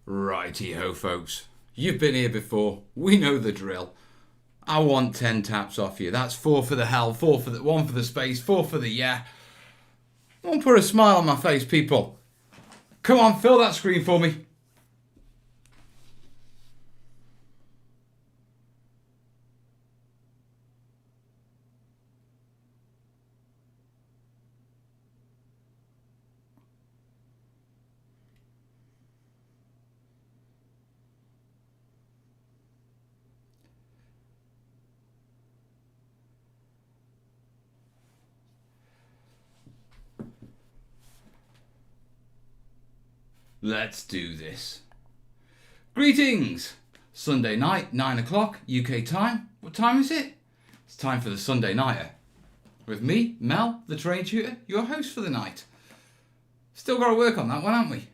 Righty-ho, folks. You've been here before. We know the drill. I want 10 taps off you. That's 4 for the hell, 4 for the 1 for the space, 4 for the yeah. Don't put a smile on my face, people. Come on, fill that screen for me. Let's do this. Greetings! Sunday night, 9 o'clock, UK time. What time is it? It's time for the Sunday Nighter. With me, Mel, the train tutor, your host for the night. Still got to work on that one, haven't we?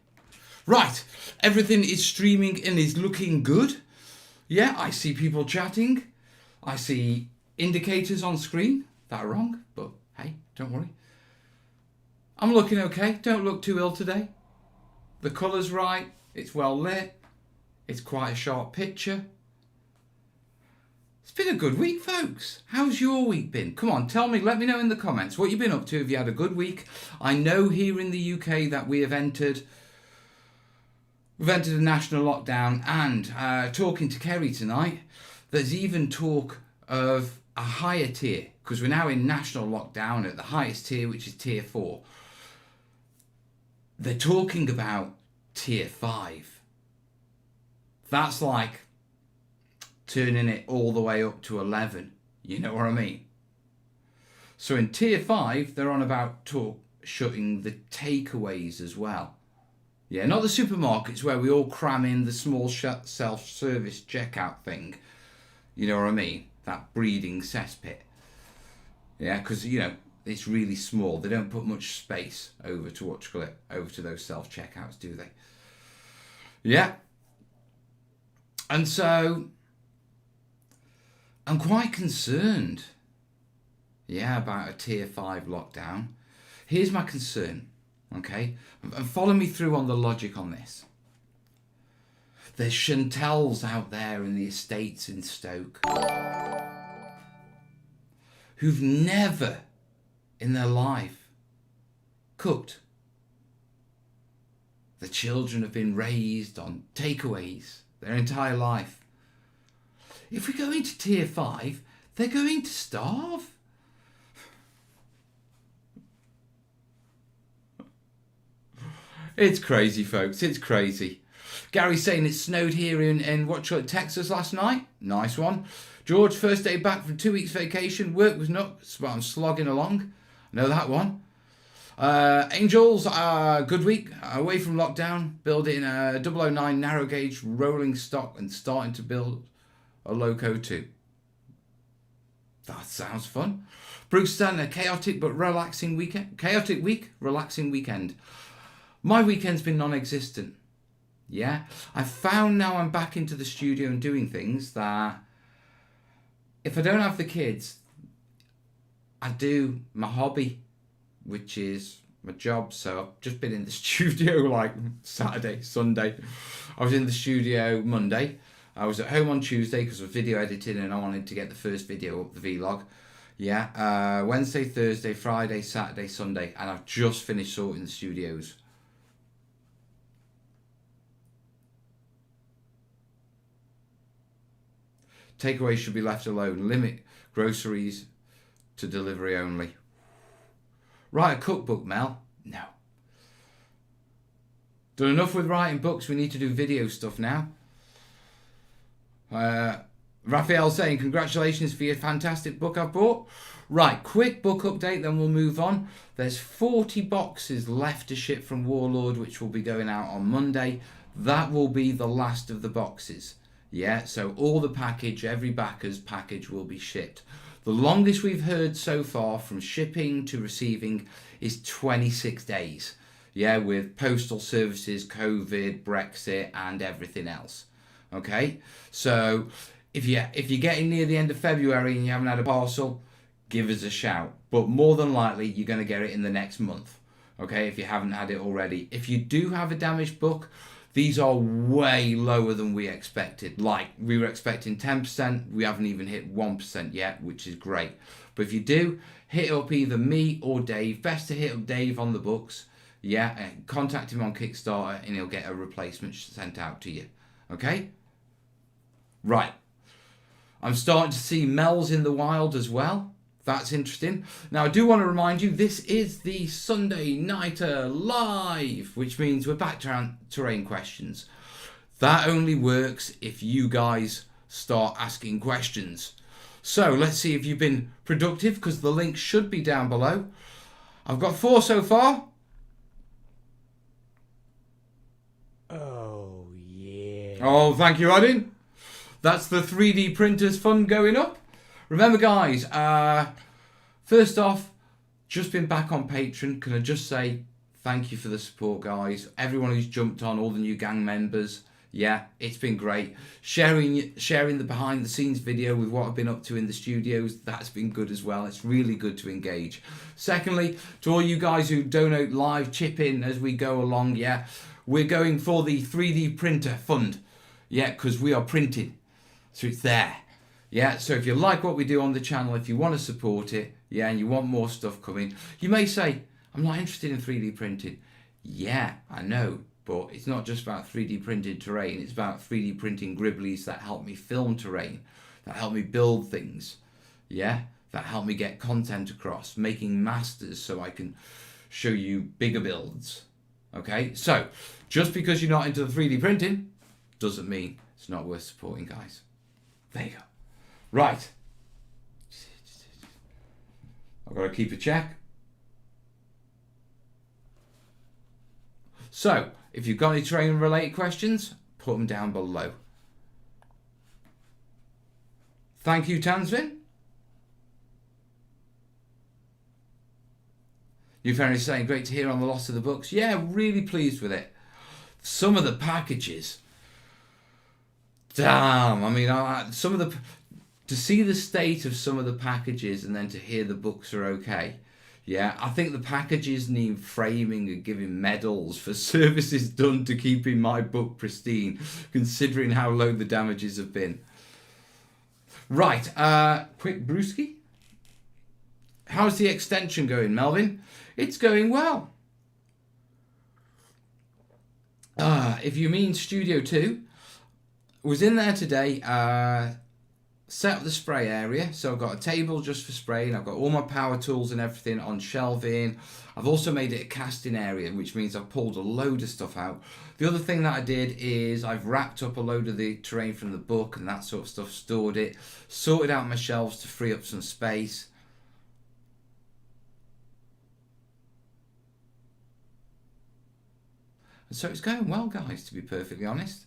Right, everything is streaming and is looking good. Yeah, I see people chatting. I see indicators on screen that are wrong, but hey, don't worry. I'm looking okay. Don't look too ill today. The colour's right, it's well lit, it's quite a sharp picture. It's been a good week, folks. How's your week been? Come on, tell me, let me know in the comments what you've been up to. Have you had a good week? I know here in the UK that we've entered a national lockdown, and talking to Kerry tonight, there's even talk of a higher tier, because we're now in national lockdown at the highest tier, which is tier 4. They're talking about tier 5. That's like turning it all the way up to 11. You know what I mean? So in tier 5, they're on about shutting the takeaways as well. Yeah, not the supermarkets where we all cram in the small self-service checkout thing. You know what I mean? That breeding cesspit. Yeah, because, you know, it's really small. They don't put much space over to over to those self-checkouts, do they? Yeah. And so I'm quite concerned, about a tier 5 lockdown. Here's my concern, okay? And follow me through on the logic on this. There's Chantels out there in the estates in Stoke who've never in their life cooked. The children have been raised on takeaways their entire life. If we go into tier 5, they're going to starve. It's crazy, folks. It's crazy. Gary's saying it snowed here in Texas last night. Nice one. George, first day back from 2 weeks vacation. Work was nuts, but I'm slogging along. Know that one. Angels, good week. Away from lockdown, building a 009 narrow gauge rolling stock and starting to build a Loco 2. That sounds fun. Bruce Stanley, chaotic but relaxing weekend. Chaotic week, relaxing weekend. My weekend's been non-existent. Yeah, I found now I'm back into the studio and doing things that if I don't have the kids, I do my hobby, which is my job. So I've just been in the studio like Saturday, Sunday. I was in the studio Monday. I was at home on Tuesday because I was video editing and I wanted to get the first video up, the vlog. Yeah, Wednesday, Thursday, Friday, Saturday, Sunday, and I've just finished sorting the studios. Takeaways should be left alone. Limit groceries to delivery only. Write a cookbook, Mel? No. Done enough with writing books. We need to do video stuff now. Raphael saying, congratulations for your fantastic book I've bought. Right, quick book update, then we'll move on. There's 40 boxes left to ship from Warlord, which will be going out on Monday. That will be the last of the boxes. Yeah, so all the package, every backer's package will be shipped. The longest we've heard so far from shipping to receiving is 26 days. Yeah, with postal services, COVID, Brexit, and everything else. Okay, so if you're getting near the end of February and you haven't had a parcel, give us a shout. But more than likely, you're going to get it in the next month. Okay, if you haven't had it already. If you do have a damaged book, These are way lower than we expected. Like, we were expecting 10%, we haven't even hit 1% yet, which is great. But if you do, hit up either me or Dave. Best to hit up Dave on the books. Yeah, and contact him on Kickstarter and he'll get a replacement sent out to you. Okay? Right. I'm starting to see Mel's in the wild as well. That's interesting. Now, I do want to remind you, this is the Sunday Nighter Live, which means we're back to terrain questions. That only works if you guys start asking questions. So, let's see if you've been productive, because the link should be down below. I've got 4 so far. Oh, yeah. Oh, thank you, Odin. That's the 3D printers fund going up. Remember, guys, first off, just been back on Patreon. Can I just say thank you for the support, guys. Everyone who's jumped on, all the new gang members. Yeah, it's been great. Sharing the behind the scenes video with what I've been up to in the studios, that's been good as well. It's really good to engage. Secondly, to all you guys who donate live, chip in as we go along, yeah, we're going for the 3D printer fund. Yeah, because we are printing. So it's there. Yeah, so if you like what we do on the channel, if you want to support it, yeah, and you want more stuff coming, you may say, I'm not interested in 3D printing. Yeah, I know, but it's not just about 3D printed terrain. It's about 3D printing gribblies that help me film terrain, that help me build things, yeah, that help me get content across, making masters so I can show you bigger builds. Okay, so just because you're not into the 3D printing doesn't mean it's not worth supporting, guys. There you go. Right. I've got to keep a check. So, if you've got any terrain related questions, put them down below. Thank you, Tanzvin. You're very saying, great to hear on the loss of the books. Yeah, really pleased with it. Some of the packages. Damn, I mean, some of the... To see the state of some of the packages and then to hear the books are okay. Yeah, I think the packages need framing and giving medals for services done to keeping my book pristine, considering how low the damages have been. Right, quick brewski. How's the extension going, Melvin? It's going well. If you mean Studio 2, was in there today, set up the spray area. So I've got a table just for spraying. I've got all my power tools and everything on shelving. I've also made it a casting area, which means I've pulled a load of stuff out. The other thing that I did is I've wrapped up a load of the terrain from the book and that sort of stuff, stored it, sorted out my shelves to free up some space. And so it's going well, guys, to be perfectly honest.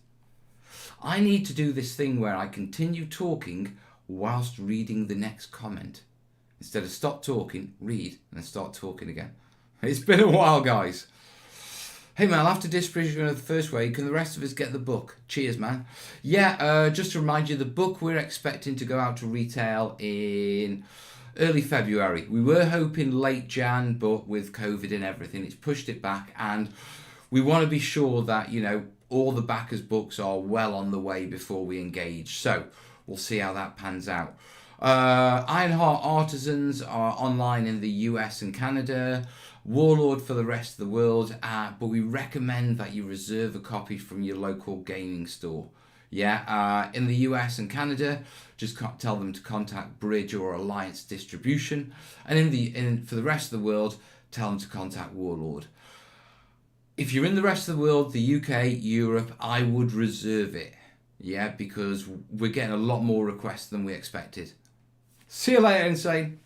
I need to do this thing where I continue talking whilst reading the next comment. Instead of stop talking, read, and then start talking again. It's been a while, guys. Hey, man, after distribution of the first wave, can the rest of us get the book? Cheers, man. Yeah, just to remind you, the book we're expecting to go out to retail in early February. We were hoping late Jan, but with COVID and everything, it's pushed it back. And we want to be sure that, you know, all the backers' books are well on the way before we engage. So we'll see how that pans out. Ironheart Artisans are online in the US and Canada. Warlord for the rest of the world. But we recommend that you reserve a copy from your local gaming store. Yeah, in the US and Canada, just tell them to contact Bridge or Alliance Distribution. And for the rest of the world, tell them to contact Warlord. If you're in the rest of the world, the UK, Europe, I would reserve it. Yeah, because we're getting a lot more requests than we expected. See you later, Insane.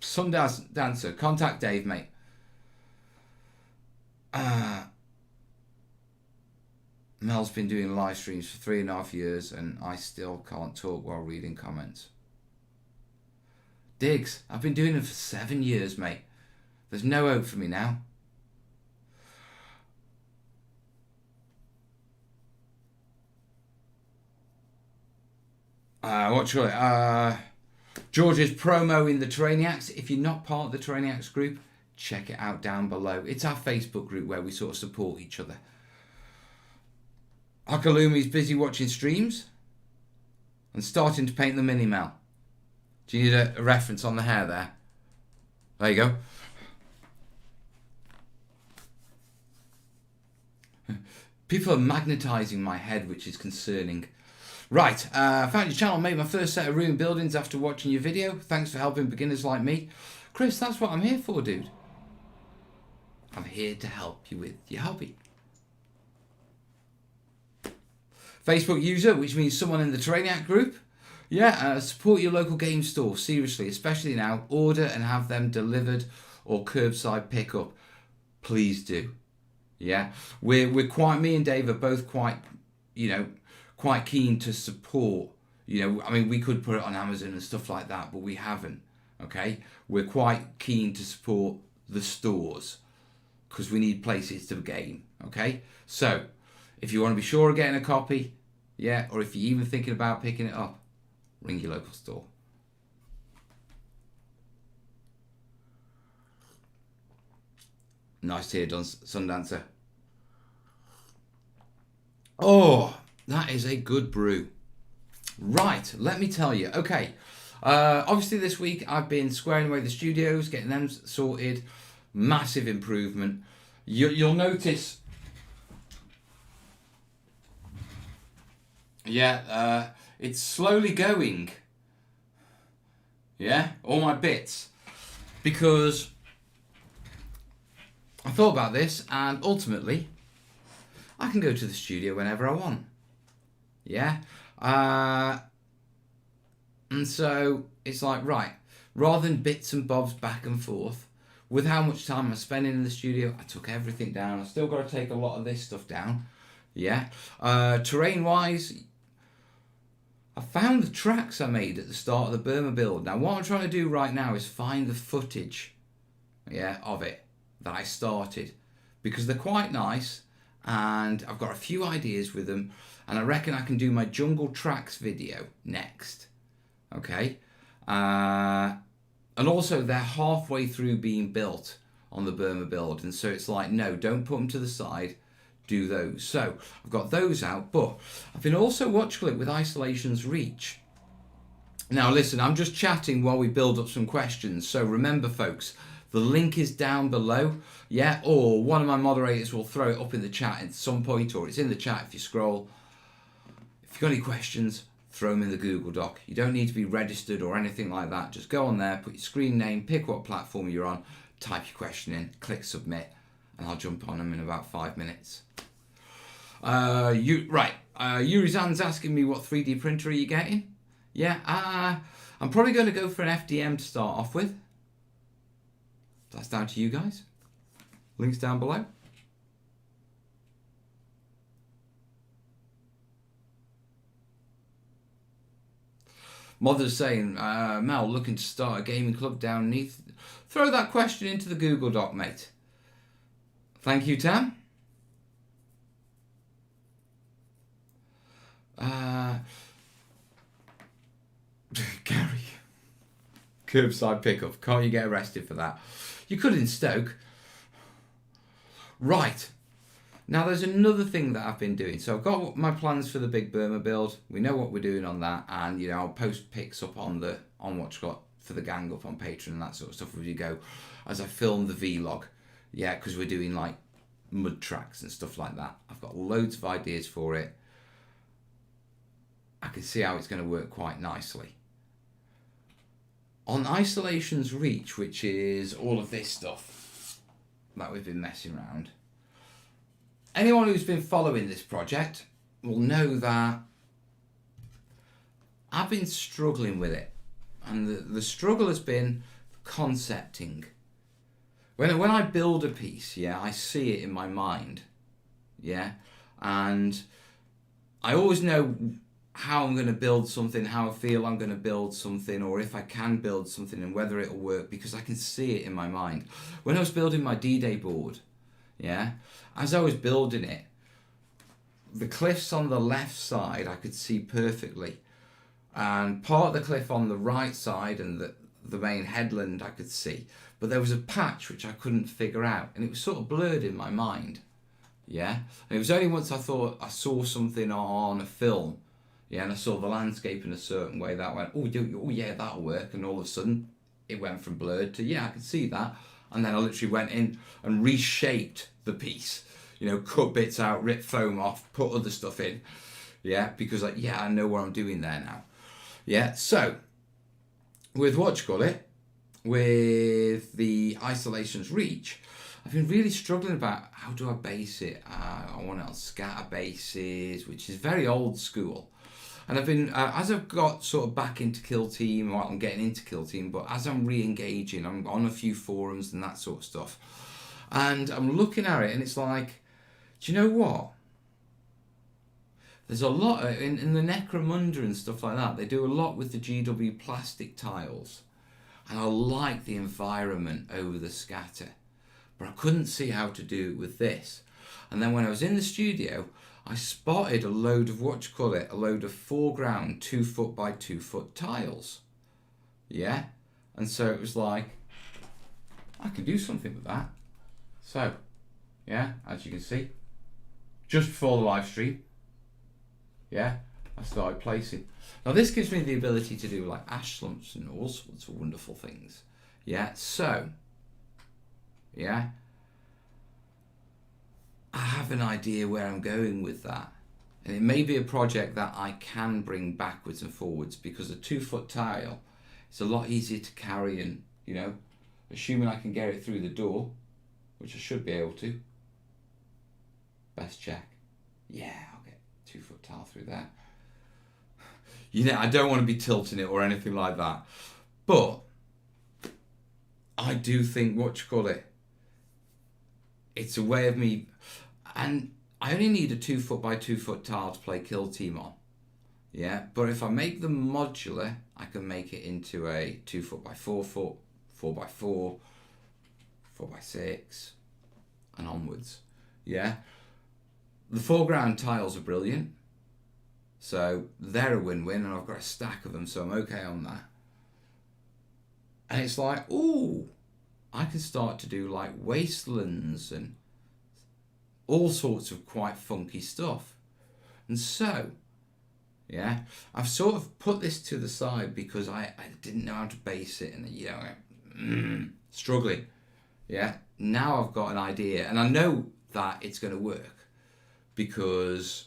Sundance Dancer, contact Dave, mate. Mel's been doing live streams for 3.5 years and I still can't talk while reading comments. Diggs, I've been doing it for 7 years, mate. There's no hope for me now. What should I... George is promoing the Terrainiacs. If you're not part of the Terrainiacs group, check it out down below. It's our Facebook group where we sort of support each other. Akalumi's busy watching streams and starting to paint the mini-mel. Do you need a reference on the hair there? There you go. People are magnetising my head, which is concerning. Right, found your channel, made my first set of room buildings after watching your video. Thanks for helping beginners like me. Chris, that's what I'm here for, dude. I'm here to help you with your hobby. Facebook user, which means someone in the Terrainiac group. Yeah, support your local game store, seriously, especially now. Order and have them delivered or curbside pickup. Please do. Yeah, we're quite, me and Dave are both quite, quite keen to support. I mean, we could put it on Amazon and stuff like that, but we haven't. Okay, we're quite keen to support the stores because we need places to game. Okay, so if you want to be sure of getting a copy, yeah, or if you're even thinking about picking it up, ring your local store. Nice to hear, Sundancer. Oh, that is a good brew. Right, let me tell you. Okay, obviously this week I've been squaring away the studios, getting them sorted. Massive improvement. You'll notice. Yeah, it's slowly going. Yeah, all my bits. Because I thought about this and ultimately I can go to the studio whenever I want. Yeah. And so it's like, right, rather than bits and bobs back and forth, with how much time I'm spending in the studio, I took everything down. I've still got to take a lot of this stuff down. Yeah. Terrain-wise, I found the tracks I made at the start of the Burma build. Now, what I'm trying to do right now is find the footage, yeah, of it that I started, because they're quite nice and I've got a few ideas with them, and I reckon I can do my jungle tracks video next. Okay. And also they're halfway through being built on the Burma build, and so it's like, no, don't put them to the side, do those. So I've got those out, but I've been also watching it with Isolation's Reach. Now listen, I'm just chatting while we build up some questions, so remember folks, the link is down below, yeah, or one of my moderators will throw it up in the chat at some point, or it's in the chat if you scroll. If you've got any questions, throw them in the Google Doc. You don't need to be registered or anything like that. Just go on there, put your screen name, pick what platform you're on, type your question in, click submit, and I'll jump on them in about 5 minutes. Yurizan's asking me what 3D printer are you getting? Yeah, I'm probably going to go for an FDM to start off with. That's down to you guys. Links down below. Mother's saying, Mel, looking to start a gaming club down Neath. Throw that question into the Google Doc, mate. Thank you, Tam. Gary. Curbside pickup. Can't you get arrested for that? You could in Stoke. Right. Now there's another thing that I've been doing. So I've got my plans for the Big Burma build. We know what we're doing on that, and I'll post pics up on what's got for the gang up on Patreon and that sort of stuff as you go, as I film the vlog. Yeah, because we're doing like mud tracks and stuff like that. I've got loads of ideas for it. I can see how it's going to work quite nicely. On Isolation's Reach, which is all of this stuff that we've been messing around, anyone who's been following this project will know that I've been struggling with it. And the struggle has been concepting. When I build a piece, yeah, I see it in my mind. Yeah. And I always know how I'm going to build something, how I feel I'm going to build something, or if I can build something and whether it'll work, because I can see it in my mind. When I was building my D-Day board, yeah, as I was building it, the cliffs on the left side I could see perfectly. and part of the cliff on the right side and the main headland I could see, but there was a patch which I couldn't figure out, and it was sort of blurred in my mind. Yeah, and it was only once I thought I saw something on a film, yeah, and I saw the landscape in a certain way that went, oh yeah, that'll work, and all of a sudden it went from blurred to, yeah, I can see that, and then I literally went in and reshaped the piece, you know, cut bits out, ripped foam off, put other stuff in, yeah, because I know what I'm doing there now. Yeah, so with with the Isolation's Reach, I've been really struggling about how do I base it. I want it on scatter bases, which is very old school. And I've been, as I've got sort of back into Kill Team, or I'm getting into Kill Team, but as I'm re-engaging, I'm on a few forums and that sort of stuff. And I'm looking at it and it's like, do you know what? There's a lot, in the Necromunda and stuff like that, they do a lot with the GW plastic tiles. And I like the environment over the scatter. But I couldn't see how to do it with this. And then when I was in the studio, I spotted a load of, a load of foreground 2 foot by 2 foot tiles. Yeah? And so it was like, I can do something with that. So, yeah, as you can see, just before the live stream, yeah, I started placing. Now this gives me the ability to do like ash lumps and all sorts of wonderful things. Yeah, so, yeah, I have an idea where I'm going with that. And it may be a project that I can bring backwards and forwards, because a 2 foot tile is a lot easier to carry, and, you know, assuming I can get it through the door, which I should be able to. Best check. Yeah, I'll get 2 foot tile through there. You know, I don't want to be tilting it or anything like that. But I do think, it's a way of me, and I only need a 2 foot by 2 foot tile to play Kill Team on. Yeah, but if I make them modular, I can make it into a 2 foot by 4 foot, 4 by 4, 4 by 6, and onwards. Yeah, the foreground tiles are brilliant, so they're a win-win, and I've got a stack of them, so I'm okay on that. And it's like, ooh, I can start to do like wastelands and all sorts of quite funky stuff. And so, yeah, I've sort of put this to the side because I didn't know how to base it, and, you know, struggling. Yeah, now I've got an idea, and I know that it's going to work, because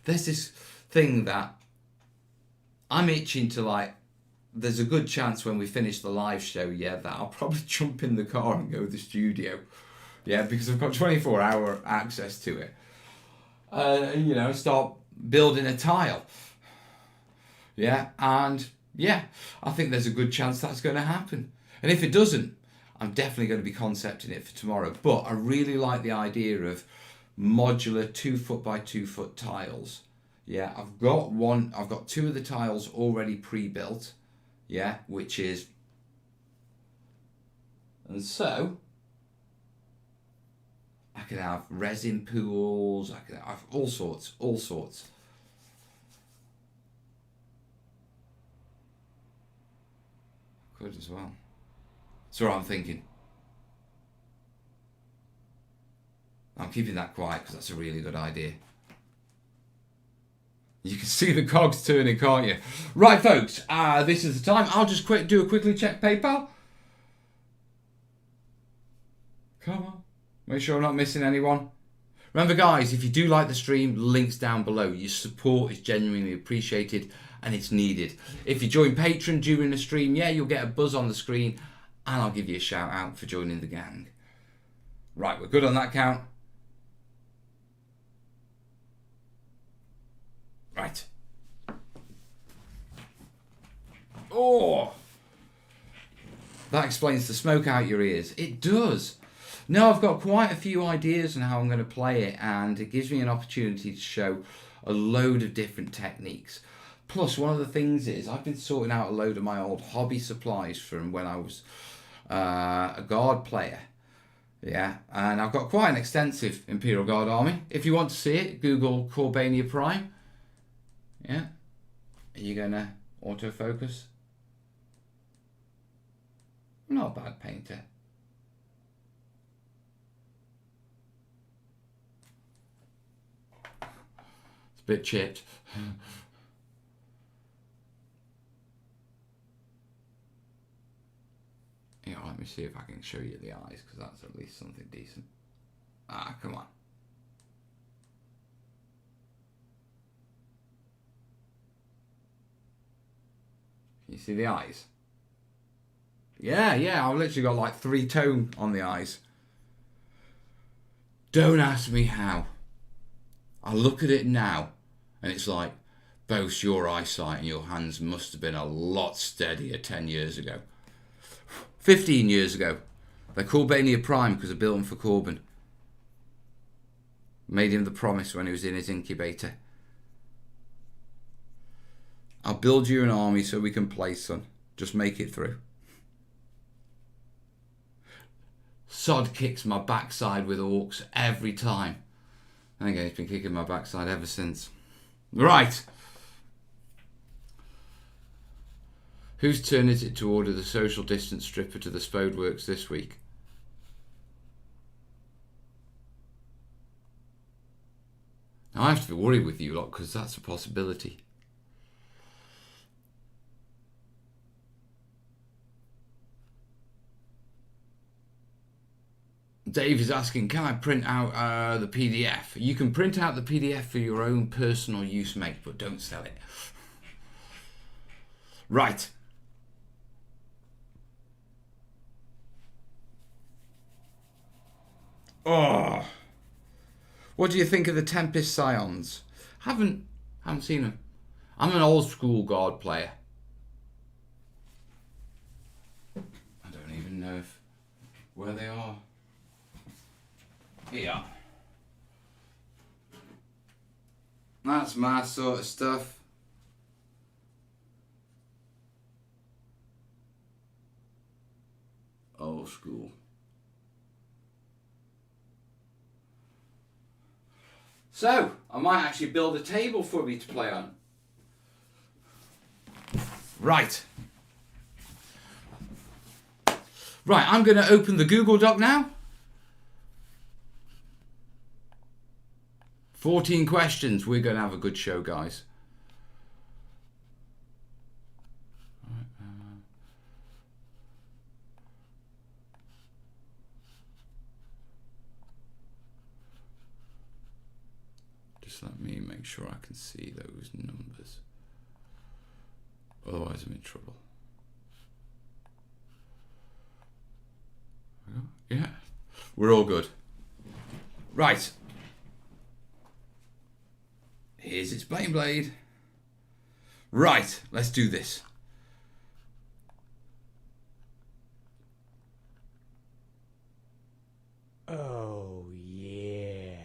there's this thing that I'm itching to, like, there's a good chance when we finish the live show, yeah, that I'll probably jump in the car and go to the studio. Yeah, because I've got 24-hour access to it. You know, start building a tile. Yeah, and yeah, I think there's a good chance that's going to happen. And if it doesn't, I'm definitely going to be concepting it for tomorrow. But I really like the idea of modular 2 foot by 2 foot tiles. Yeah, I've got 2 of the tiles already pre-built. Yeah, which is, and so I can have resin pools, I can have all sorts. Could as well. So what I'm thinking. I'm keeping that quiet because that's a really good idea. You can see the cogs turning, can't you? Right, folks, this is the time. I'll just quickly check PayPal. Come on. Make sure I'm not missing anyone. Remember, guys, if you do like the stream, links down below. Your support is genuinely appreciated and it's needed. If you join Patreon during the stream, yeah, you'll get a buzz on the screen and I'll give you a shout out for joining the gang. Right, we're good on that count. Right. Oh, that explains the smoke out your ears. It does. No, I've got quite a few ideas on how I'm going to play it, and it gives me an opportunity to show a load of different techniques. Plus, one of the things is I've been sorting out a load of my old hobby supplies from when I was a guard player. Yeah, and I've got quite an extensive Imperial Guard army. If you want to see it, Google Corbania Prime. Yeah. Are you going to autofocus? I'm not a bad painter. It's a bit chipped. Yeah, let me see if I can show you the eyes, because that's at least something decent. Ah, come on. Can you see the eyes? Yeah, I've literally got like 3 tone on the eyes. Don't ask me how. I look at it now, and it's like, both your eyesight and your hands must have been a lot steadier 10 years ago. 15 years ago. They're called Bania Prime because I built them for Corbyn. Made him the promise when he was in his incubator. I'll build you an army so we can play, son. Just make it through. Sod kicks my backside with orcs every time. And again, he's been kicking my backside ever since. Right. Whose turn is it to order the social distance stripper to the Spode Works this week? Now, I have to be worried with you lot because that's a possibility. Dave is asking, can I print out the PDF? You can print out the PDF for your own personal use, mate, but don't sell it. Right. Oh. What do you think of the Tempest Scions? Haven't seen them. I'm an old school Guard player. I don't even know where they are. Here. That's my sort of stuff. Old school. So, I might actually build a table for me to play on. Right. Right, I'm going to open the Google Doc now. 14 questions. We're going to have a good show, guys. Just let me make sure I can see those numbers. Otherwise, I'm in trouble. Yeah, we're all good. Right. Here's its blade. Right, let's do this. Oh, yeah.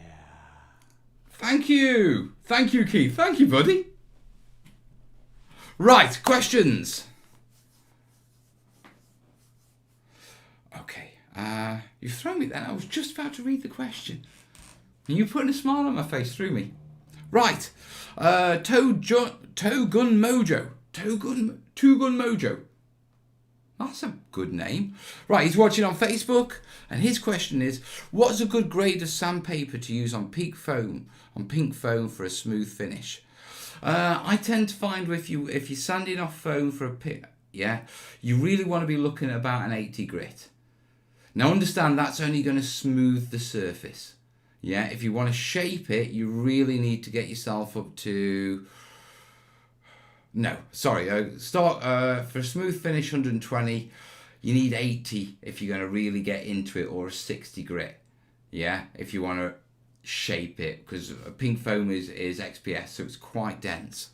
Thank you, Keith. Thank you, buddy. Right, questions. Okay, you've thrown me then. I was just about to read the question. And you putting a smile on my face through me. Right, Two Gun Mojo. That's a good name. Right, he's watching on Facebook, and his question is, what's a good grade of sandpaper to use on pink foam for a smooth finish? I tend to find if you're sanding off foam for a pit, you really want to be looking at about an 80 grit. Now understand that's only going to smooth the surface. Yeah, if you want to shape it, you really need to get yourself up to... start for a smooth finish 120, you need 80 if you're going to really get into it, or a 60 grit. Yeah, if you want to shape it, because pink foam is XPS, so it's quite dense.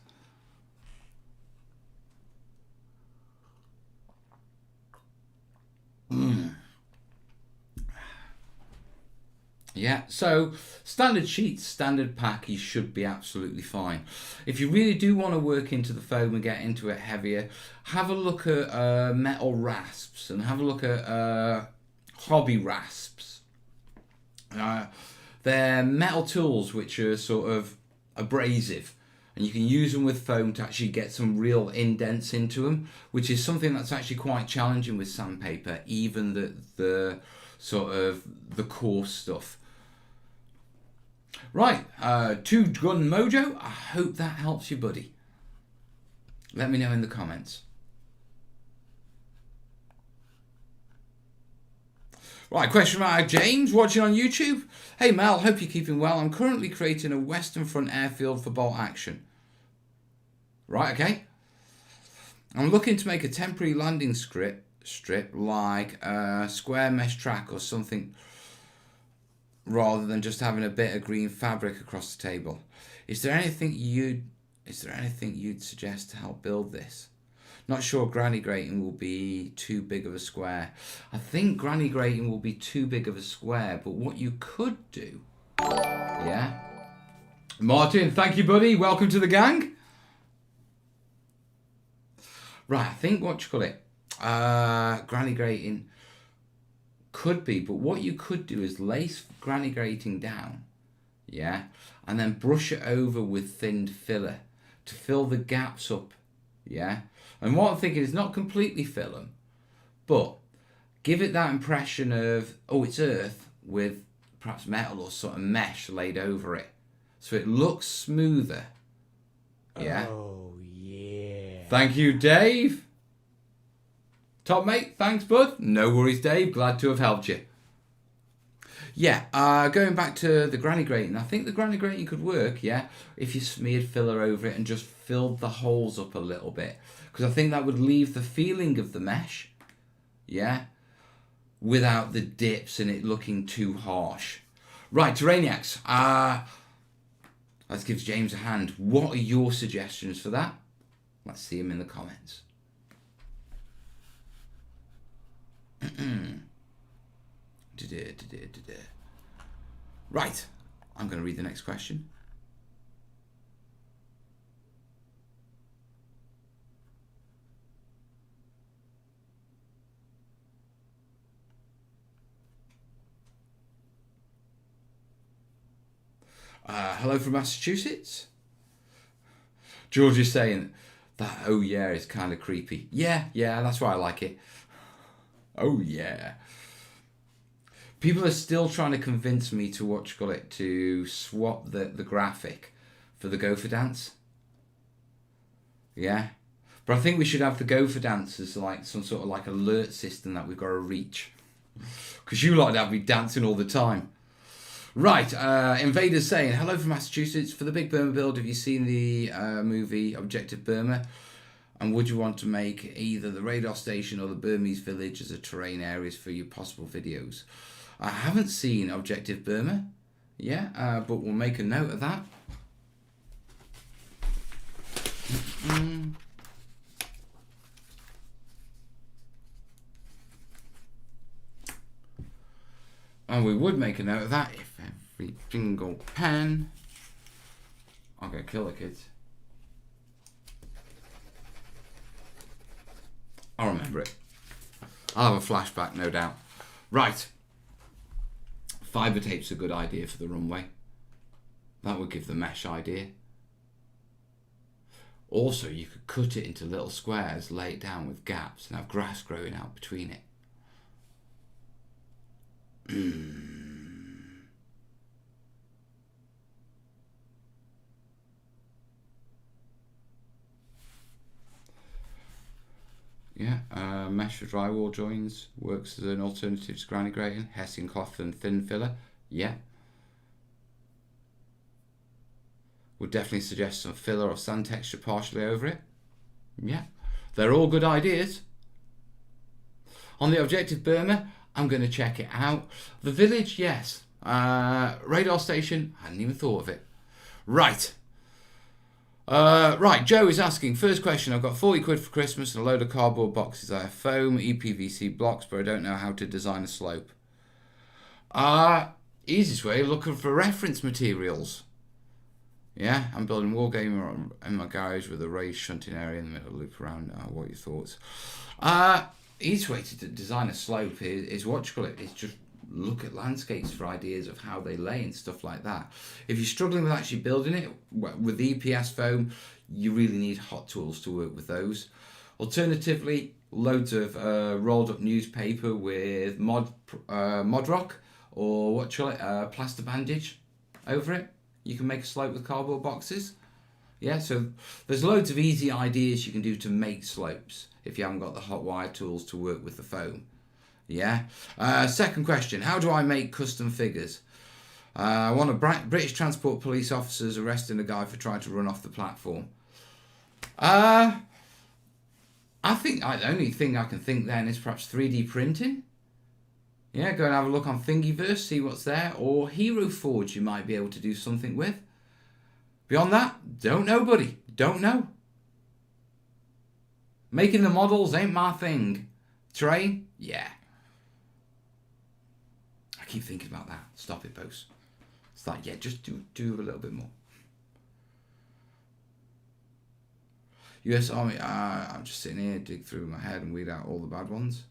Yeah, so standard sheets, standard pack, you should be absolutely fine. If you really do want to work into the foam and get into it heavier, have a look at metal rasps, and have a look at hobby rasps. They're metal tools which are sort of abrasive, And you can use them with foam to actually get some real indents into them, which is something that's actually quite challenging with sandpaper, even the sort of the coarse stuff. Right, Two Gun Mojo, I hope that helps you, buddy. Let me know in the comments. Right, question from James, watching on YouTube. Hey Mel, hope you're keeping well. I'm currently creating a Western Front airfield for bolt action. Right, okay. I'm looking to make a temporary landing strip like a square mesh track or something, rather than just having a bit of green fabric across the table. Is there anything you'd suggest to help build this? Not sure granny grating will be too big of a square. I think granny grating will be too big of a square, but what you could do, yeah. Martin, thank you, buddy. Welcome to the gang. Right, I think what you call it, granny grating could be, but what you could do is lace granny grating down, yeah, and then brush it over with thinned filler to fill the gaps up, yeah. And what I'm thinking is not completely fill them, but give it that impression of, oh, it's earth with perhaps metal or sort of mesh laid over it, so it looks smoother, yeah. Oh, yeah. Thank you, Dave. Top mate, thanks, bud. No worries, Dave. Glad to have helped you. Yeah, going back to the granny grating, I think the granny grating could work, yeah, if you smeared filler over it and just filled the holes up a little bit. Because I think that would leave the feeling of the mesh, yeah, without the dips and it looking too harsh. Right, Terrainiacs, let's give James a hand. What are your suggestions for that? Let's see them in the comments. Right, I'm going to read the next question. Hello from Massachusetts. George is saying that, oh yeah, is kind of creepy. Yeah, that's why I like it. Oh yeah. People are still trying to convince me to swap the graphic for the Gopher dance. Yeah. But I think we should have the Gopher dance as like some sort of like alert system that we've got to reach. Because you lot have me dancing all the time. Right, Invader's saying, hello from Massachusetts. For the Big Burma build, have you seen the movie Objective Burma? And would you want to make either the radar station or the Burmese village as a terrain areas for your possible videos? I haven't seen Objective Burma, yeah, but we'll make a note of that. And we would make a note of that if every single pen... I'm going to kill the kids. I'll remember it. I'll have a flashback, no doubt. Right. Fibre tape's a good idea for the runway. That would give the mesh idea. Also, you could cut it into little squares, lay it down with gaps, and have grass growing out between it. Yeah, mesh for drywall joins works as an alternative to granny grating. Hessian cloth and thin filler. Yeah. Would definitely suggest some filler or sand texture partially over it. Yeah. They're all good ideas. On the Objective Burma, I'm going to check it out. The village, yes. Radar station, I hadn't even thought of it. Right. Right, Joe is asking, first question, I've got 40 quid for Christmas and a load of cardboard boxes. I have foam, EPVC blocks, but I don't know how to design a slope. Easiest way, looking for reference materials. Yeah, I'm building Wargamer in my garage with a raised shunting area in the middle, loop around. What are your thoughts? Easiest way to design a slope is what you call it. It's just look at landscapes for ideas of how they lay and stuff like that. If you're struggling with actually building it with EPS foam, you really need hot tools to work with those. Alternatively, loads of rolled up newspaper with mod rock, or plaster bandage over it. You can make a slope with cardboard boxes. Yeah, so there's loads of easy ideas you can do to make slopes if you haven't got the hot wire tools to work with the foam. Yeah. Second question, how do I make custom figures? One of British Transport Police officers arresting a guy for trying to run off the platform. I think the only thing I can think then is perhaps 3D printing. Yeah, go and have a look on Thingiverse, see what's there. Or Hero Forge you might be able to do something with. Beyond that, don't know, buddy. Don't know. Making the models ain't my thing. Terrain? Yeah. I keep thinking about that. Stop it, Post. It's like, yeah, just do a little bit more. US Army, I'm just sitting here, dig through my head and weed out all the bad ones.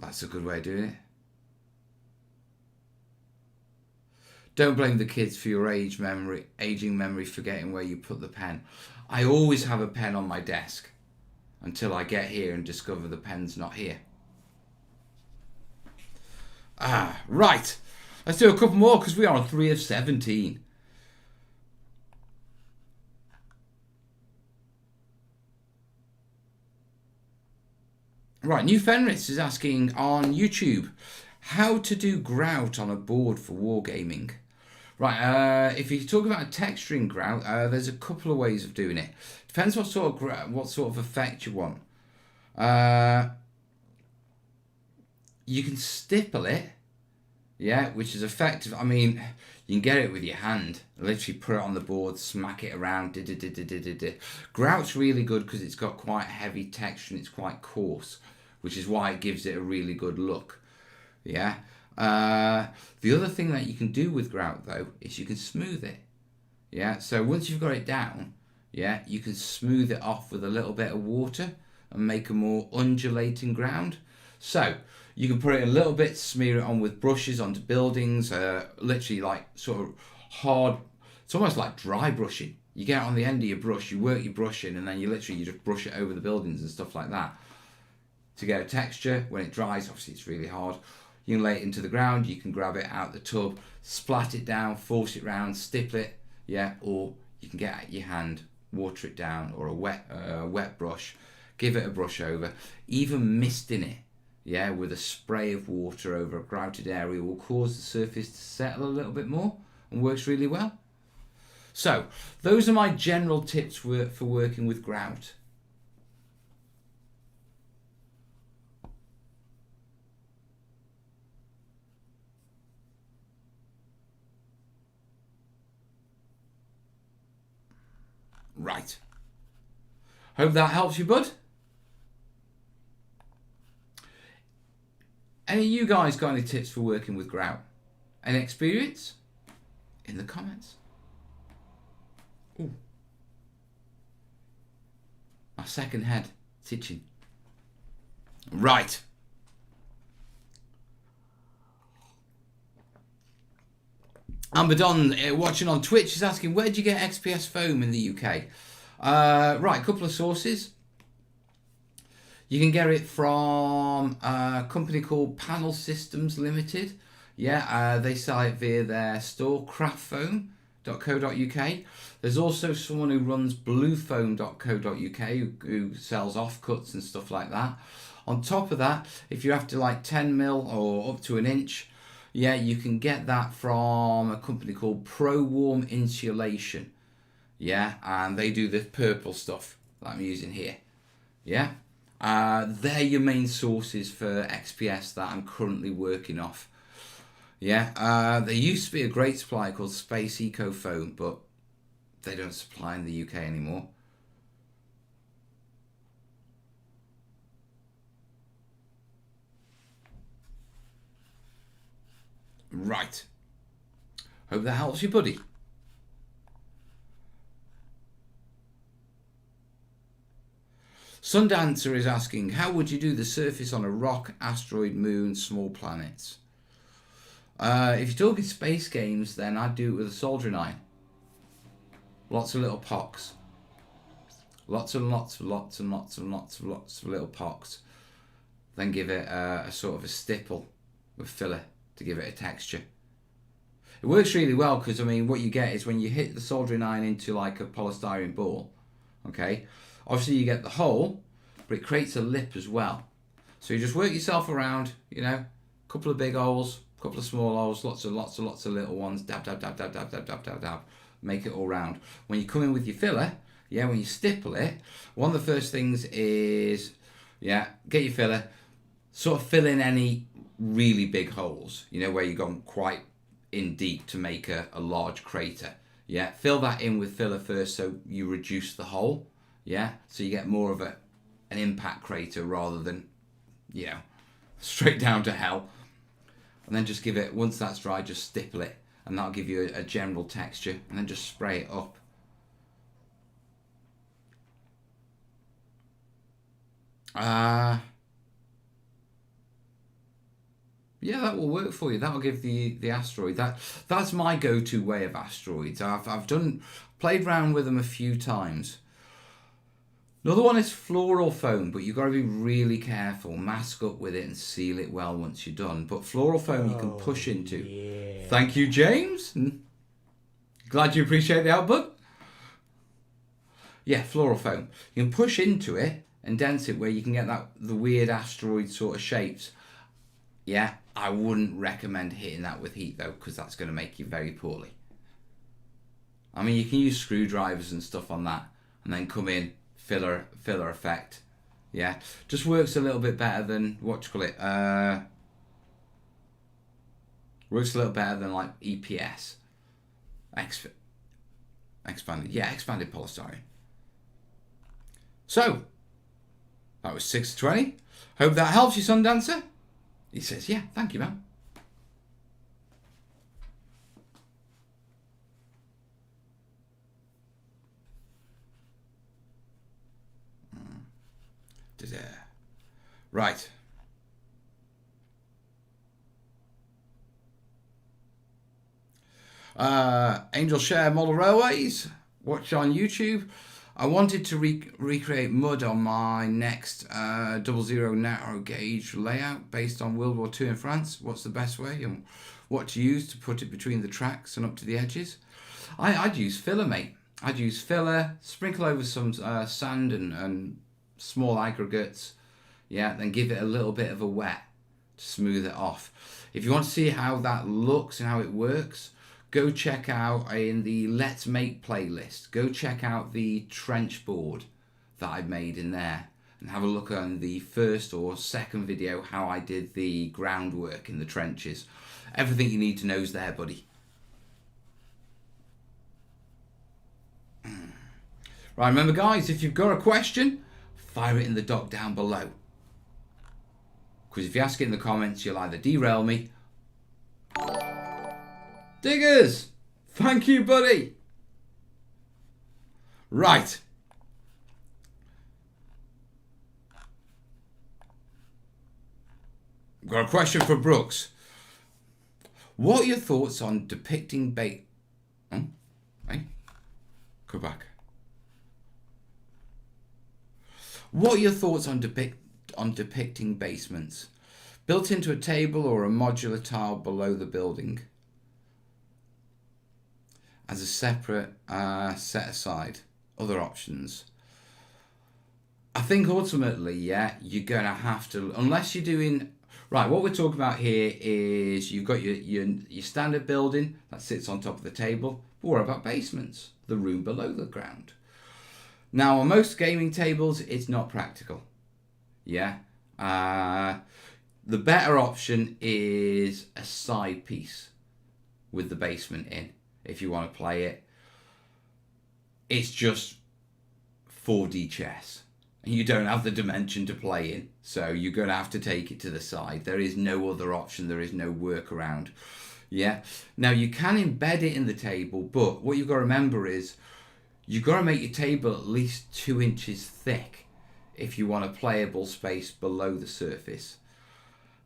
That's a good way of doing it. Don't blame the kids for your aging memory, forgetting where you put the pen. I always have a pen on my desk until I get here and discover the pen's not here. Right. Let's do a couple more because we are on 3 of 17. Right, New Fenris is asking on YouTube, how to do grout on a board for wargaming. Right, if you talk about texturing grout, there's a couple of ways of doing it. Depends what sort of effect you want. You can stipple it, yeah, which is effective. I mean, you can get it with your hand. Literally put it on the board, smack it around. Grout's really good because it's got quite heavy texture and it's quite coarse, which is why it gives it a really good look. Yeah. The other thing that you can do with grout though is you can smooth it. Yeah. So once you've got it down, yeah, you can smooth it off with a little bit of water and make a more undulating ground. So you can put it a little bit, smear it on with brushes onto buildings, literally like sort of hard. It's almost like dry brushing. You get it on the end of your brush, you work your brush in, and then you just brush it over the buildings and stuff like that to get a texture. When it dries, obviously it's really hard. You can lay it into the ground, you can grab it out the tub, splat it down, force it round, stipple it, yeah, or you can get out your hand, water it down, or a wet brush, give it a brush over. Even misting it, yeah, with a spray of water over a grouted area will cause the surface to settle a little bit more and works really well. So, those are my general tips for working with grout. Right. Hope that helps you, bud. Any of you guys got any tips for working with grout? Any experience? In the comments. Ooh. My second head. It's itching. Right. Ambadon, watching on Twitch, is asking, where do you get XPS foam in the UK? Right, a couple of sources. You can get it from a company called Panel Systems Limited. Yeah, they sell it via their store, craftfoam.co.uk. There's also someone who runs bluefoam.co.uk who sells offcuts and stuff like that. On top of that, if you're after like 10mm or up to an inch, yeah, you can get that from a company called Pro Warm Insulation. Yeah, and they do the purple stuff that I'm using here. Yeah, they're your main sources for XPS that I'm currently working off. Yeah, there used to be a great supplier called Space Eco Foam, but they don't supply in the UK anymore. Right. Hope that helps you, buddy. Sundancer is asking, how would you do the surface on a rock, asteroid, moon, small planets? If you're talking space games, then I'd do it with a soldering iron. Lots of little pocks. Lots and lots and lots and lots and lots and lots of little pocks. Then give it a sort of a stipple with filler to give it a texture. It works really well because, I mean, what you get is when you hit the soldering iron into like a polystyrene ball, okay, obviously you get the hole, but it creates a lip as well. So you just work yourself around, you know, a couple of big holes, a couple of small holes, lots and lots and lots of little ones, dab, dab, dab, dab, dab, dab, dab, dab, dab, make it all round. When you come in with your filler, yeah, when you stipple it, one of the first things is, yeah, get your filler, sort of fill in any really big holes, you know, where you've gone quite in deep to make a large crater. Yeah, fill that in with filler first so you reduce the hole. Yeah, so you get more of an impact crater rather than, you know, straight down to hell. And then just give it, once that's dry, just stipple it, and that'll give you a general texture, and then just spray it up. Yeah, that will work for you. That'll give the asteroid. That's my go-to way of asteroids. I've played around with them a few times. Another one is floral foam, but you've got to be really careful. Mask up with it and seal it well once you're done. But floral foam you can push into. Yeah. Thank you, James. Glad you appreciate the output. Yeah, floral foam. You can push into it and dent it where you can get the weird asteroid sort of shapes. Yeah, I wouldn't recommend hitting that with heat though, because that's going to make you very poorly. I mean, you can use screwdrivers and stuff on that, and then come in filler effect. Yeah, just works a little bit better than works a little better than like EPS, expanded polystyrene. So that was 6:20. Hope that helps you, Sundancer. He says, yeah, thank you, man. Right. Angel Share Model Railways. Watch on YouTube. I wanted to recreate mud on my next 00 narrow gauge layout based on World War II in France. What's the best way and what to use to put it between the tracks and up to the edges? I'd use filler, mate. I'd use filler, sprinkle over some sand and small aggregates. Yeah, then give it a little bit of a wet to smooth it off. If you want to see how that looks and how it works, go check out in the Let's Make playlist. Go check out the trench board that I made in there and have a look on the first or second video how I did the groundwork in the trenches. Everything you need to know is there, buddy. Right, remember guys, if you've got a question, fire it in the doc down below. Because if you ask it in the comments, you'll either derail me. Diggers, thank you, buddy. Right. Got a question for Brooks. What are your thoughts on depicting Hey, go back. What are your thoughts on depicting basements? Built into a table or a modular tile below the building? As a separate set aside. Other options. I think ultimately, yeah, you're going to have to, unless you're doing, right, what we're talking about here is you've got your standard building that sits on top of the table. But what about basements? The room below the ground. Now, on most gaming tables, it's not practical. Yeah. The better option is a side piece with the basement in. If you want to play it, it's just 4D chess. And you don't have the dimension to play in. So you're going to have to take it to the side. There is no other option. There is no workaround. Yeah. Now, you can embed it in the table, but what you've got to remember is you've got to make your table at least 2 inches thick if you want a playable space below the surface.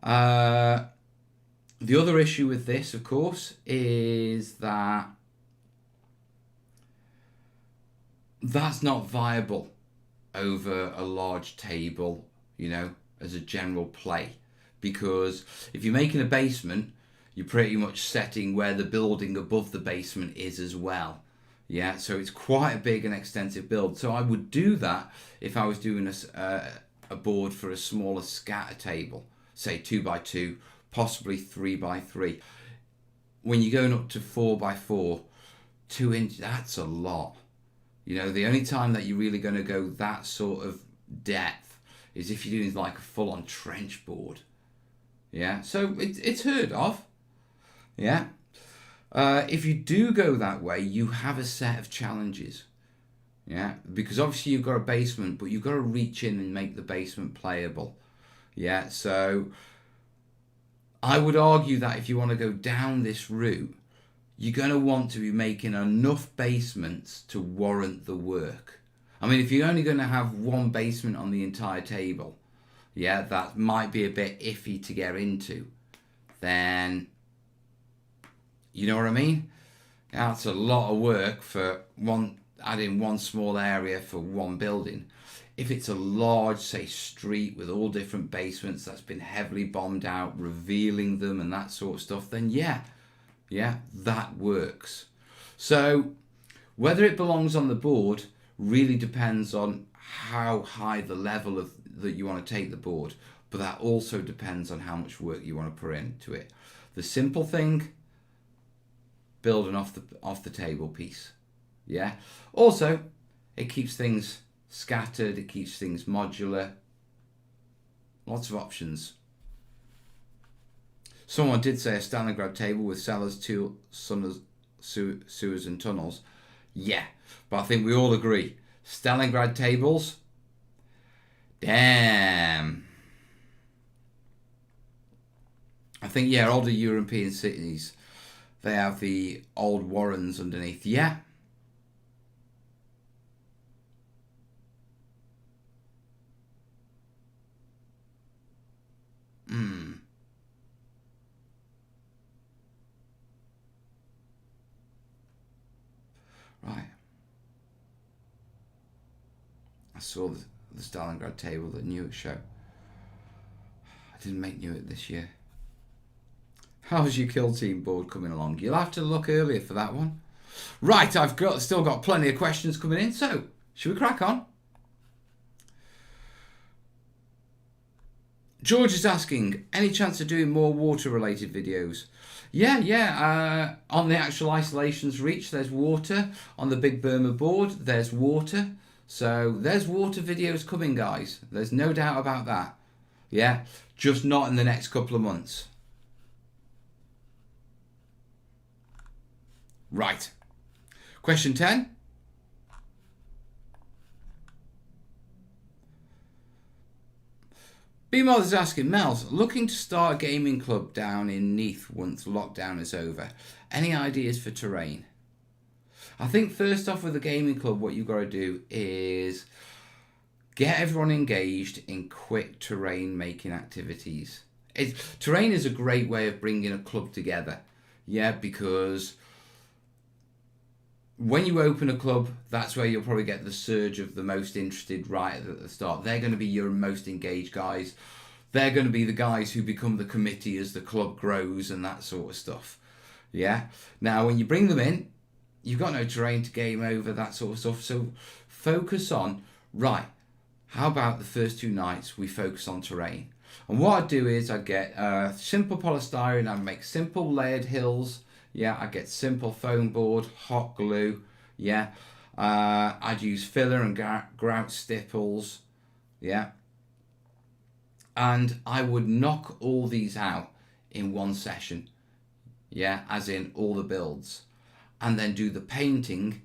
The other issue with this, of course, is that that's not viable over a large table, you know, as a general play. Because if you're making a basement, you're pretty much setting where the building above the basement is as well. Yeah, so it's quite a big and extensive build. So I would do that if I was doing a board for a smaller scatter table, say 2x2, possibly 3x3. When you're going up to 4x4, 2 inch, that's a lot. You know, the only time that you're really going to go that sort of depth is if you're doing like a full-on trench board. Yeah, so it's heard of. Yeah. If you do go that way, you have a set of challenges. Yeah, because obviously you've got a basement, but you've got to reach in and make the basement playable. Yeah, so I would argue that if you want to go down this route, you're going to want to be making enough basements to warrant the work. I mean, if you're only going to have one basement on the entire table, yeah, that might be a bit iffy to get into. Then, you know what I mean? That's a lot of work for adding one small area for one building. If it's a large, say, street with all different basements that's been heavily bombed out, revealing them and that sort of stuff, then yeah, that works. So whether it belongs on the board really depends on how high the level of that you want to take the board, but that also depends on how much work you want to put into it. The simple thing, build an off the table piece. Yeah. Also, it keeps things scattered, it keeps things modular. Lots of options. Someone did say a Stalingrad table with cellars, sewers and tunnels. Yeah, but I think we all agree. Stalingrad tables, damn. I think, yeah, older European cities, they have the old warrens underneath. Yeah. Right. I saw the Stalingrad table, the Newark show. I didn't make Newark this year. How's your kill team board coming along? You'll have to look earlier for that one. Right, I've still got plenty of questions coming in, so should we crack on? George is asking, any chance of doing more water-related videos? Yeah. On the actual Isolations Reach, there's water. On the Big Burma board, there's water. So there's water videos coming, guys. There's no doubt about that. Yeah, just not in the next couple of months. Right. Question 10. B-Mod is asking, Mel's, looking to start a gaming club down in Neath once lockdown is over. Any ideas for terrain? I think first off with a gaming club, what you've got to do is get everyone engaged in quick terrain making activities. Terrain is a great way of bringing a club together. Yeah, because when you open a club, that's where you'll probably get the surge of the most interested right at the start. They're going to be your most engaged guys. They're going to be the guys who become the committee as the club grows and that sort of stuff. Yeah. Now, when you bring them in, you've got no terrain to game over, that sort of stuff. So focus on, right, how about the first 2 nights we focus on terrain? And what I'd do is I'd get simple polystyrene, I'd make simple layered hills. Yeah, I get simple foam board, hot glue. Yeah, I'd use filler and grout stipples. Yeah, and I would knock all these out in one session. Yeah, as in all the builds, and then do the painting.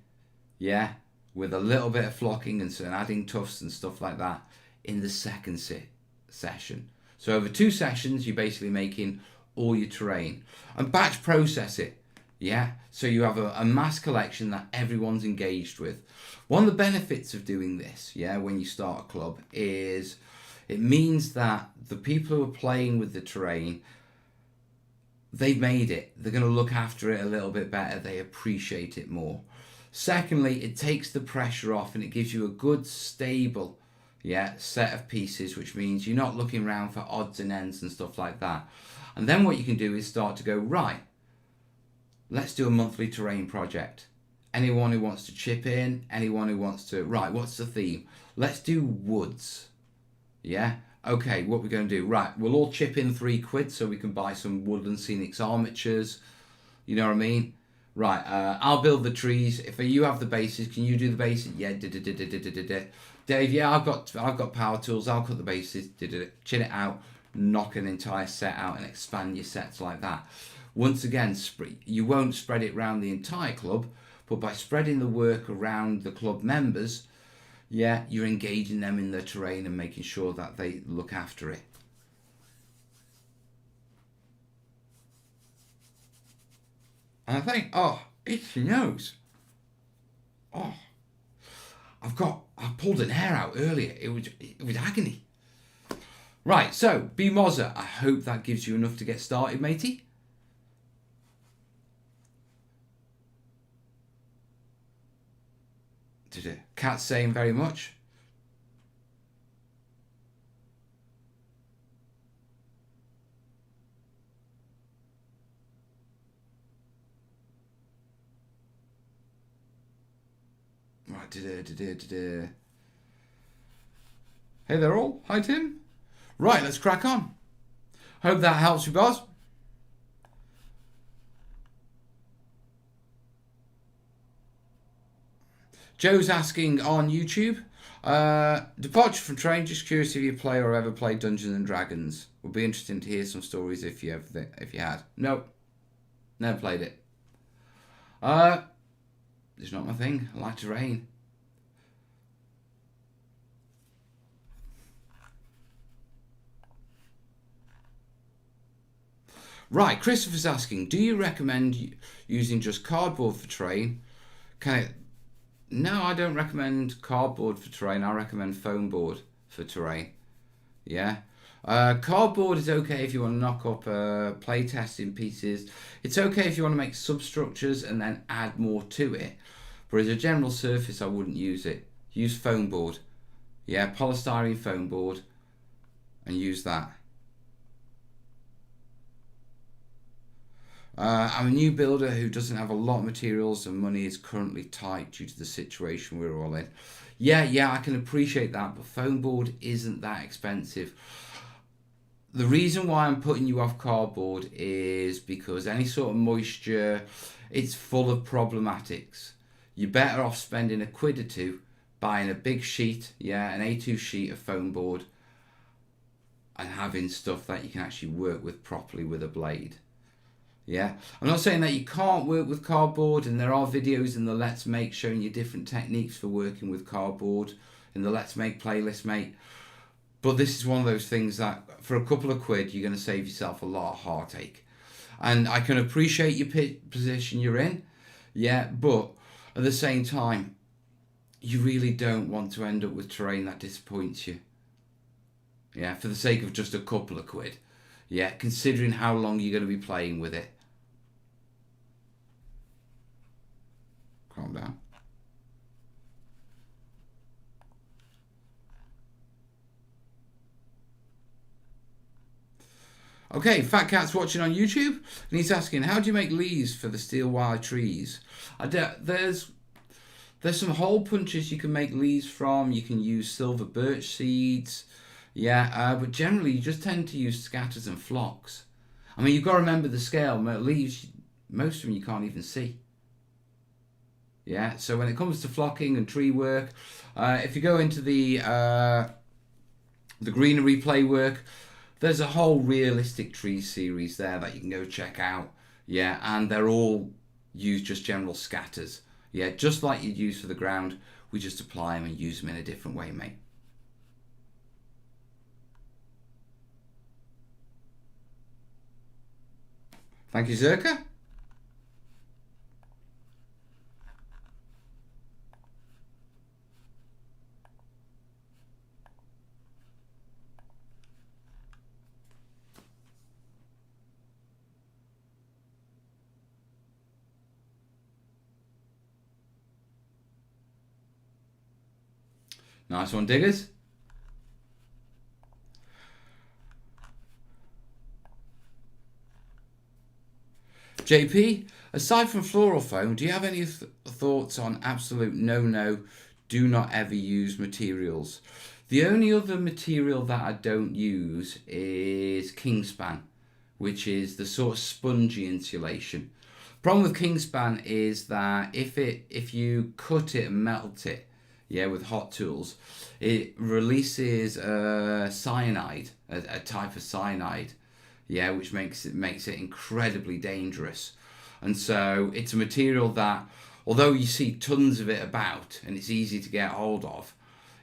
Yeah, with a little bit of flocking and adding tufts and stuff like that in the second session. So over 2 sessions, you're basically making all your terrain and batch process it. Yeah, so you have a mass collection that everyone's engaged with. One of the benefits of doing this, yeah, when you start a club, is it means that the people who are playing with the terrain, they've made it. They're going to look after it a little bit better. They appreciate it more. Secondly, it takes the pressure off and it gives you a good, stable, yeah, set of pieces, which means you're not looking around for odds and ends and stuff like that. And then what you can do is start to go, right, let's do a monthly terrain project. Anyone who wants to chip in, anyone who wants to, right, what's the theme? Let's do woods. Yeah? Okay, what we're going to do, right, we'll all chip in £3 so we can buy some woodland scenics armatures. You know what I mean? Right, I'll build the trees. If you have the bases, can you do the bases? Yeah, Dave, yeah, I've got power tools. I'll cut the bases. Chin it out, knock an entire set out, and expand your sets like that. Once again, you won't spread it around the entire club, but by spreading the work around the club members, yeah, you're engaging them in the terrain and making sure that they look after it. And I think, oh, it's your nose. Oh, I pulled an hair out earlier. It was agony. Right, so B Mozza, I hope that gives you enough to get started, matey. Cat saying very much. Right, hey there all. Hi Tim. Right, let's crack on. Hope that helps you, boss. Joe's asking on YouTube, departure from train. Just curious if you play or ever played Dungeons and Dragons. Would be interesting to hear some stories if you had. Nope, never played it. It's not my thing. I like terrain. Right, Christopher's asking, do you recommend using just cardboard for terrain? No, I don't recommend cardboard for terrain. I recommend foam board for terrain. Yeah. Cardboard is okay if you want to knock up play testing pieces. It's okay if you want to make substructures and then add more to it. But as a general surface, I wouldn't use it. Use foam board. Yeah, polystyrene foam board. And use that. I'm a new builder who doesn't have a lot of materials and money is currently tight due to the situation we're all in. Yeah, I can appreciate that, but foam board isn't that expensive. The reason why I'm putting you off cardboard is because any sort of moisture, it's full of problematics. You're better off spending £1 or £2 buying a big sheet, yeah, an A2 sheet of foam board, and having stuff that you can actually work with properly with a blade. Yeah, I'm not saying that you can't work with cardboard, and there are videos in the Let's Make showing you different techniques for working with cardboard in the Let's Make playlist, mate. But this is one of those things that for a couple of quid, you're going to save yourself a lot of heartache. And I can appreciate your position you're in, yeah, but at the same time, you really don't want to end up with terrain that disappoints you. Yeah, for the sake of just a couple of quid. Yeah, considering how long you're going to be playing with it. Calm down. Okay, Fat Cat's watching on YouTube, and he's asking, how do you make leaves for the steel wire trees? There's some hole punches you can make leaves from. You can use silver birch seeds. Yeah, but generally you just tend to use scatters and flocks. I mean, you've got to remember the scale. Leaves, most of them you can't even see. Yeah, so when it comes to flocking and tree work, if you go into the greenery play work, there's a whole realistic tree series there that you can go check out. Yeah, and they're all use just general scatters. Yeah, just like you'd use for the ground, we just apply them and use them in a different way, mate. Thank you, Zerka. Nice one, diggers. JP, aside from floral foam, do you have any thoughts on absolute no-no, do not ever use materials? The only other material that I don't use is Kingspan, which is the sort of spongy insulation. Problem with Kingspan is that if you cut it and melt it, yeah, with hot tools, it releases cyanide, a type of cyanide, yeah, which makes it incredibly dangerous. And so it's a material that, although you see tons of it about and it's easy to get hold of,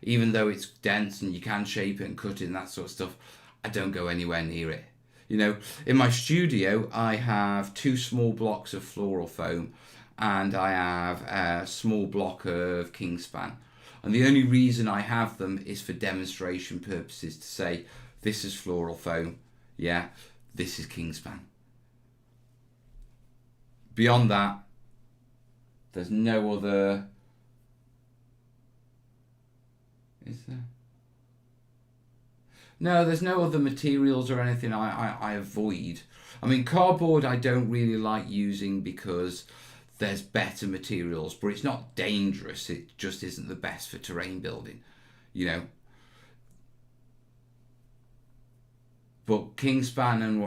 even though it's dense and you can shape it and cut it and that sort of stuff, I don't go anywhere near it. You know, in my studio, I have 2 small blocks of floral foam and I have a small block of Kingspan. And the only reason I have them is for demonstration purposes, to say, this is floral foam, yeah, this is Kingspan. Beyond that, there's no other... Is there? No, there's no other materials or anything I avoid. I mean, cardboard I don't really like using because there's better materials, but it's not dangerous. It just isn't the best for terrain building, you know. But Kingspan and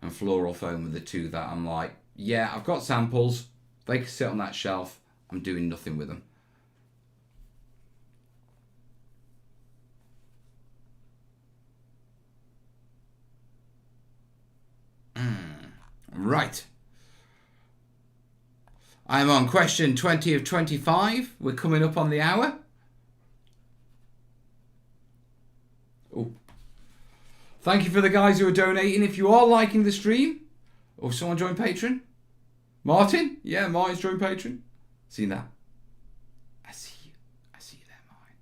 and floral foam are the two that I'm like, yeah, I've got samples. They can sit on that shelf. I'm doing nothing with them. Right. I'm on question 20 of 25. We're coming up on the hour. Oh. Thank you for the guys who are donating. If you are liking the stream, someone joined Patreon. Martin? Yeah, Martin's joined Patreon. Seen that? I see you. I see you there, Martin.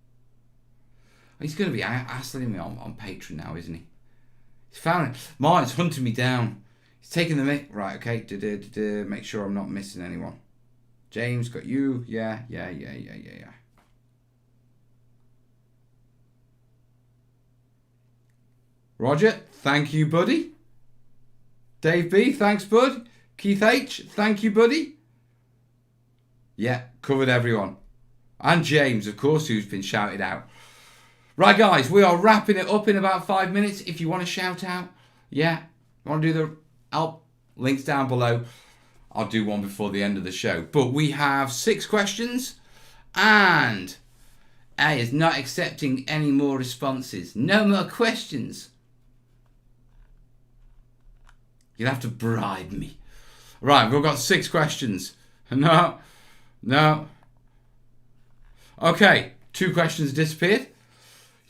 He's going to be hassling me on Patreon now, isn't he? He's found it. Martin's hunting me down. He's taking the mic. Right, okay. Make sure I'm not missing anyone. James, got you. Yeah. Roger, thank you, buddy. Dave B, thanks, bud. Keith H, thank you, buddy. Yeah, covered everyone. And James, of course, who's been shouted out. Right, guys, we are wrapping it up in about 5 minutes. If you want to shout out, yeah, want to do the help, links down below. I'll do one before the end of the show. But we have 6 questions, and A is not accepting any more responses. No more questions. You'll have to bribe me. Right, we've got 6 questions. No. Okay, 2 questions disappeared. You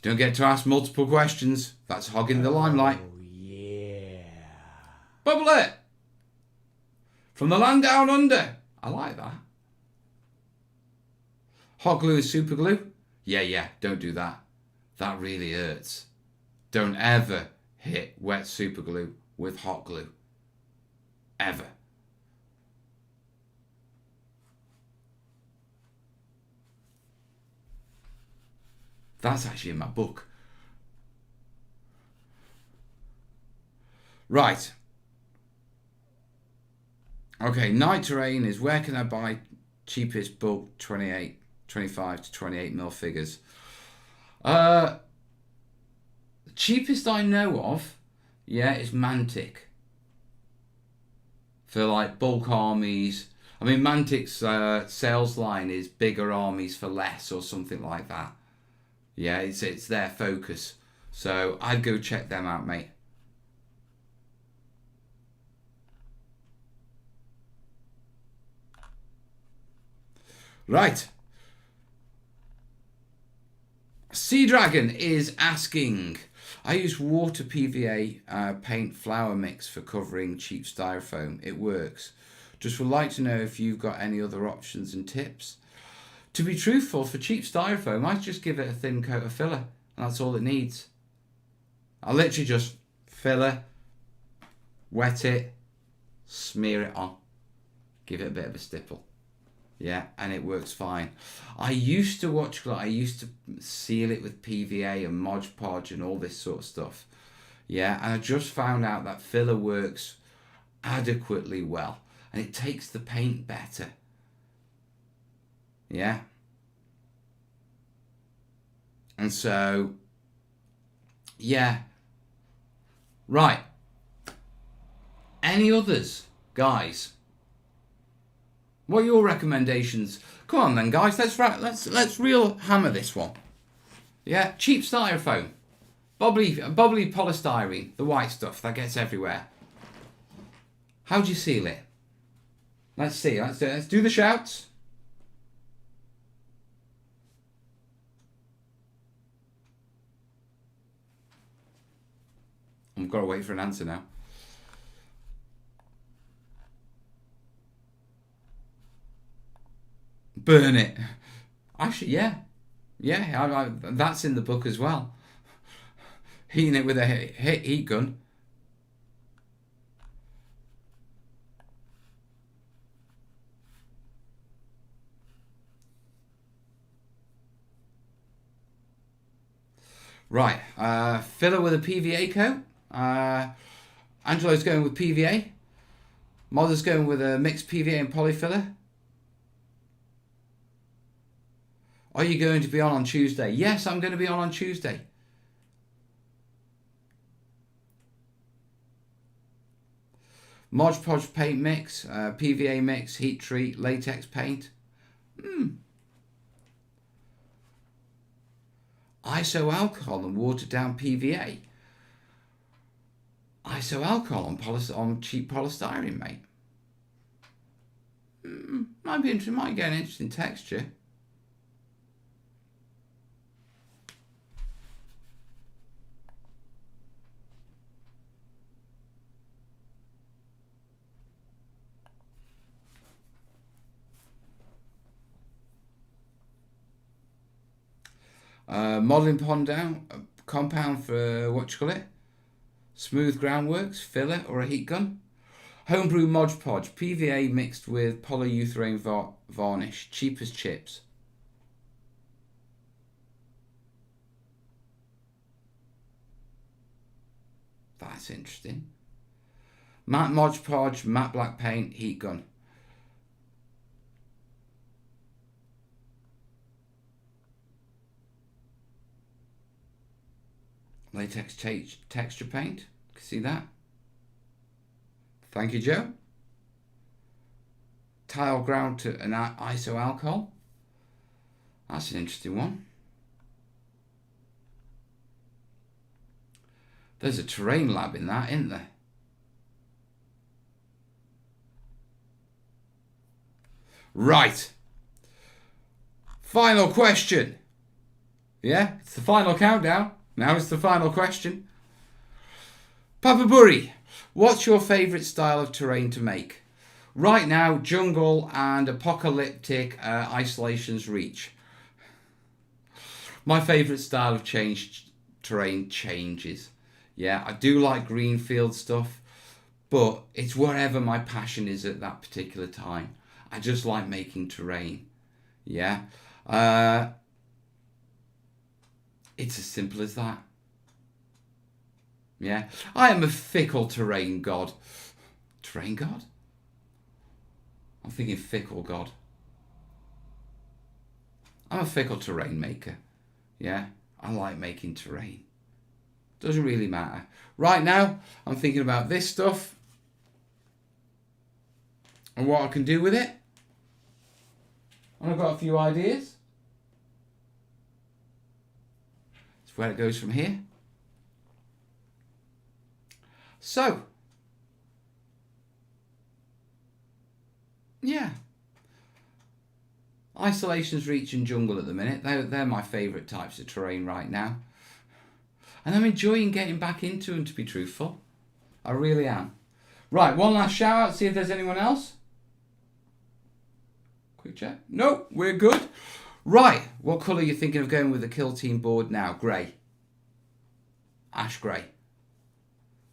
don't get to ask multiple questions. That's hogging the limelight. Oh, yeah. Bubble it. From the land down under. I like that. Hot glue is super glue? Yeah, don't do that. That really hurts. Don't ever hit wet super glue with hot glue. Ever. That's actually in my book. Right. Okay, night terrain is where can I buy cheapest bulk 25 to 28 mil figures? Cheapest I know of, yeah, is Mantic. For like bulk armies. I mean, Mantic's sales line is bigger armies for less or something like that. Yeah, it's their focus. So I'd go check them out, mate. Right. Sea Dragon is asking, I use water PVA paint flour mix for covering cheap styrofoam. It works. Just would like to know if you've got any other options and tips. To be truthful, for cheap styrofoam, I just give it a thin coat of filler, and that's all it needs. I literally just filler, wet it, smear it on, give it a bit of a stipple. Yeah, and it works fine. I used to seal it with PVA and Mod Podge and all this sort of stuff. Yeah, and I just found out that filler works adequately well, and it takes the paint better. Yeah. And so, yeah. Right. Any others, guys? What are your recommendations? Come on then, guys. Let's real hammer this one. Yeah, cheap styrofoam, bubbly polystyrene, the white stuff that gets everywhere. How do you seal it? Let's see. Let's do the shouts. I've got to wait for an answer now. Burn it. Actually, yeah. Yeah, that's in the book as well. Heating it with a heat gun. Right, filler with a PVA coat. Angelo's going with PVA. Mother's going with a mixed PVA and polyfiller. Are you going to be on Tuesday? Yes, I'm going to be on Tuesday. Mod Podge paint mix, PVA mix, heat treat, latex paint. Iso alcohol and watered down PVA. Iso alcohol on cheap polystyrene, mate. Might be interesting. Might get an interesting texture. Modelling compound for smooth groundworks, filler or a heat gun. Homebrew Mod Podge, PVA mixed with polyurethane varnish, cheap as chips. That's interesting. Matte Mod Podge, matte black paint, heat gun. Latex texture paint. See that? Thank you, Joe. Tile ground to an iso alcohol. That's an interesting one. There's a terrain lab in that, isn't there? Right. Final question. Yeah, it's the final countdown. Now it's the final question. Papa Burry, what's your favourite style of terrain to make? Right now, jungle and apocalyptic isolations reach. My favourite style of terrain changes. Yeah, I do like greenfield stuff, but it's wherever my passion is at that particular time. I just like making terrain. Yeah. It's as simple as that. Yeah. I am a fickle terrain god. Terrain god? I'm thinking fickle god. I'm a fickle terrain maker. Yeah. I like making terrain. Doesn't really matter. Right now, I'm thinking about this stuff and what I can do with it. And I've got a few ideas. Where it goes from here. So, yeah. Isolations, reach and jungle at the minute. They're my favourite types of terrain right now. And I'm enjoying getting back into them, to be truthful. I really am. Right, one last shout out, see if there's anyone else. Quick check. Nope, we're good. Right, what colour are you thinking of going with the Kill Team board now? Grey. Ash grey.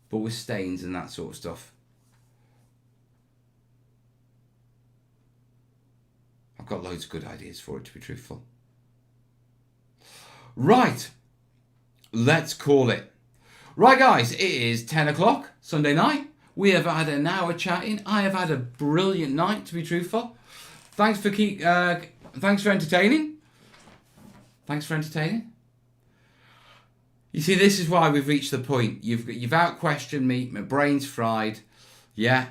But with stains and that sort of stuff. I've got loads of good ideas for it, to be truthful. Right. Let's call it. Right, guys, it is 10 o'clock, Sunday night. We have had an hour chatting. I have had a brilliant night, to be truthful. Thanks for entertaining. Thanks for entertaining. You see, this is why we've reached the point. You've out-questioned me. My brain's fried. Yeah.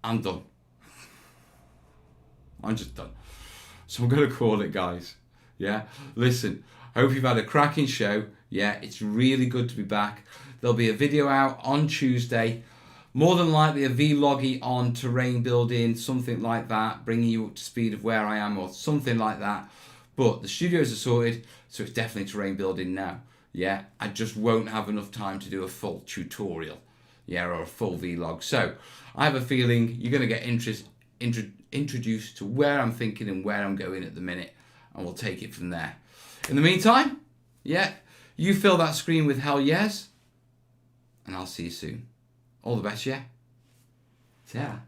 I'm done. I'm just done. So I'm going to call it, guys. Yeah. Listen, hope you've had a cracking show. Yeah, it's really good to be back. There'll be a video out on Tuesday. More than likely a vloggy on terrain building, something like that, bringing you up to speed of where I am or something like that. But the studios are sorted, so it's definitely terrain building now. Yeah, I just won't have enough time to do a full tutorial, yeah, or a full vlog. So I have a feeling you're going to get introduced to where I'm thinking and where I'm going at the minute, and we'll take it from there. In the meantime, yeah, you fill that screen with hell yes, and I'll see you soon. All the best, yeah? Ta.